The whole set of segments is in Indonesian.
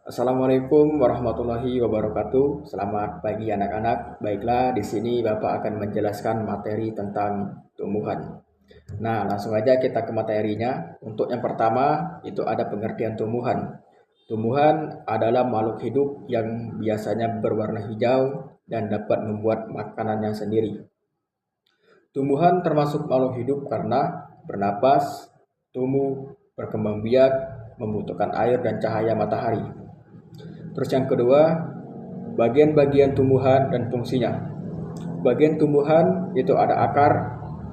Assalamualaikum warahmatullahi wabarakatuh. Selamat pagi anak-anak. Baiklah, di sini Bapak akan menjelaskan materi tentang tumbuhan. Nah, langsung aja kita ke materinya. Untuk yang pertama, itu ada pengertian tumbuhan. Tumbuhan adalah makhluk hidup yang biasanya berwarna hijau dan dapat membuat makanannya sendiri. Tumbuhan termasuk makhluk hidup karena bernapas, tumbuh, berkembang biak, membutuhkan air dan cahaya matahari. Terus yang kedua, bagian-bagian tumbuhan dan fungsinya. Bagian tumbuhan itu ada akar.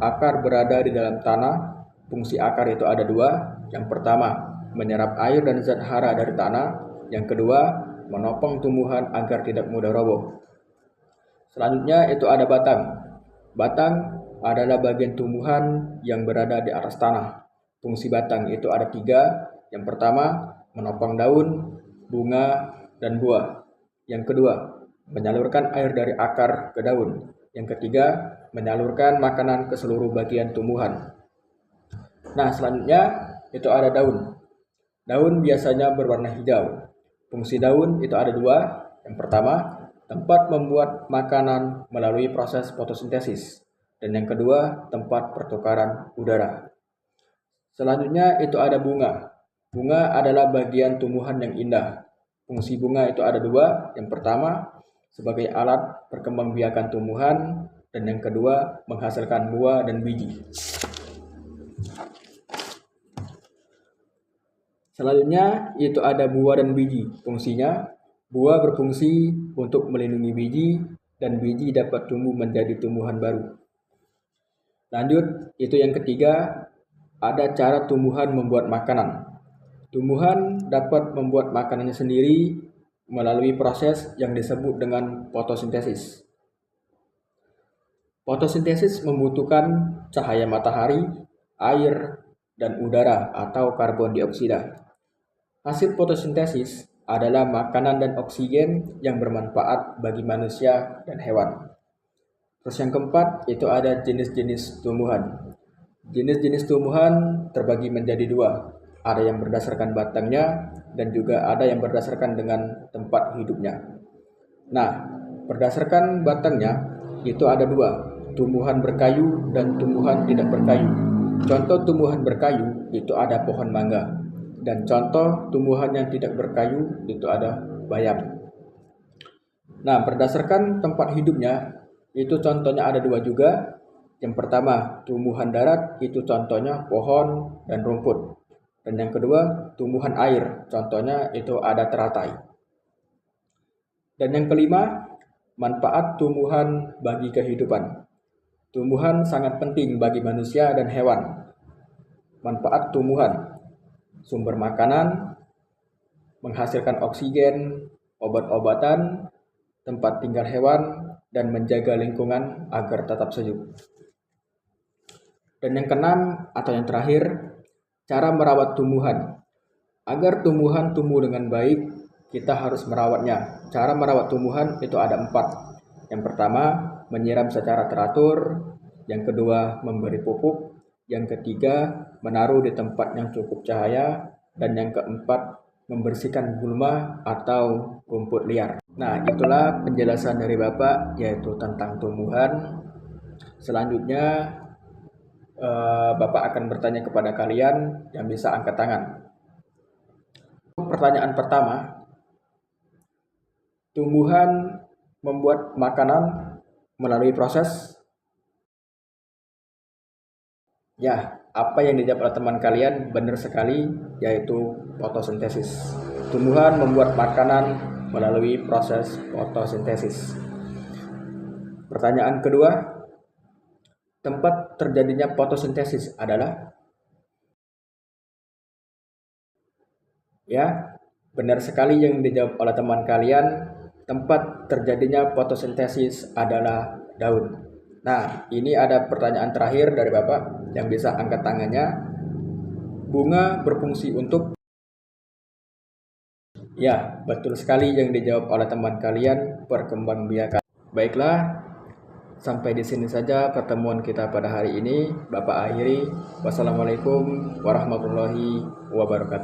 Akar berada di dalam tanah. Fungsi akar itu ada dua. Yang pertama, menyerap air dan zat hara dari tanah. Yang kedua, menopang tumbuhan agar tidak mudah roboh. Selanjutnya itu ada batang. Batang adalah bagian tumbuhan yang berada di atas tanah. Fungsi batang itu ada tiga. Yang pertama, menopang daun, bunga, dan buah. Yang kedua, menyalurkan air dari akar ke daun. Yang ketiga, menyalurkan makanan ke seluruh bagian tumbuhan. Nah, selanjutnya itu ada daun. Daun biasanya berwarna hijau. Fungsi daun itu ada dua. Yang pertama, tempat membuat makanan melalui proses fotosintesis. Dan yang kedua, tempat pertukaran udara. Selanjutnya itu ada bunga. Bunga adalah bagian tumbuhan yang indah. Fungsi bunga itu ada dua. Yang pertama, sebagai alat perkembangbiakan tumbuhan. Dan yang kedua, menghasilkan buah dan biji. Selanjutnya, itu ada buah dan biji. Fungsinya, buah berfungsi untuk melindungi biji, dan biji dapat tumbuh menjadi tumbuhan baru. Lanjut, itu yang ketiga, ada cara tumbuhan membuat makanan. Tumbuhan dapat membuat makanannya sendiri melalui proses yang disebut dengan fotosintesis. Fotosintesis membutuhkan cahaya matahari, air, dan udara atau karbon dioksida. Hasil fotosintesis adalah makanan dan oksigen yang bermanfaat bagi manusia dan hewan. Terus yang keempat, itu ada jenis-jenis tumbuhan. Jenis-jenis tumbuhan terbagi menjadi dua. Ada yang berdasarkan batangnya dan juga ada yang berdasarkan dengan tempat hidupnya. Nah, berdasarkan batangnya itu ada dua, tumbuhan berkayu dan tumbuhan tidak berkayu. Contoh tumbuhan berkayu itu ada pohon mangga, dan contoh tumbuhan yang tidak berkayu itu ada bayam. Nah, berdasarkan tempat hidupnya itu contohnya ada dua juga. Yang pertama, tumbuhan darat itu contohnya pohon dan rumput. Dan yang kedua, tumbuhan air, contohnya itu ada teratai. Dan yang kelima, manfaat tumbuhan bagi kehidupan. Tumbuhan sangat penting bagi manusia dan hewan. Manfaat tumbuhan, sumber makanan, menghasilkan oksigen, obat-obatan, tempat tinggal hewan, dan menjaga lingkungan agar tetap sejuk. Dan yang keenam atau yang terakhir, cara merawat tumbuhan. Agar tumbuhan tumbuh dengan baik, kita harus merawatnya. Cara merawat tumbuhan itu ada 4. Yang pertama, menyiram secara teratur. Yang kedua, memberi pupuk. Yang ketiga, menaruh di tempat yang cukup cahaya. Dan yang keempat, membersihkan gulma atau rumput liar. Nah, itulah penjelasan dari Bapak, yaitu tentang tumbuhan. Selanjutnya, Bapak akan bertanya kepada kalian yang bisa angkat tangan. Pertanyaan pertama, tumbuhan membuat makanan melalui proses? Ya, apa yang dijawab oleh teman kalian benar sekali, yaitu fotosintesis. Tumbuhan membuat makanan melalui proses fotosintesis. Pertanyaan kedua, tempat terjadinya fotosintesis adalah? Ya, benar sekali yang dijawab oleh teman kalian. Tempat terjadinya fotosintesis adalah daun. Nah, ini ada pertanyaan terakhir dari Bapak yang bisa angkat tangannya. Bunga berfungsi untuk? Ya, betul sekali yang dijawab oleh teman kalian, perkembangbiakan. Baiklah, sampai di sini saja pertemuan kita pada hari ini. Bapak akhiri. Wassalamualaikum warahmatullahi wabarakatuh.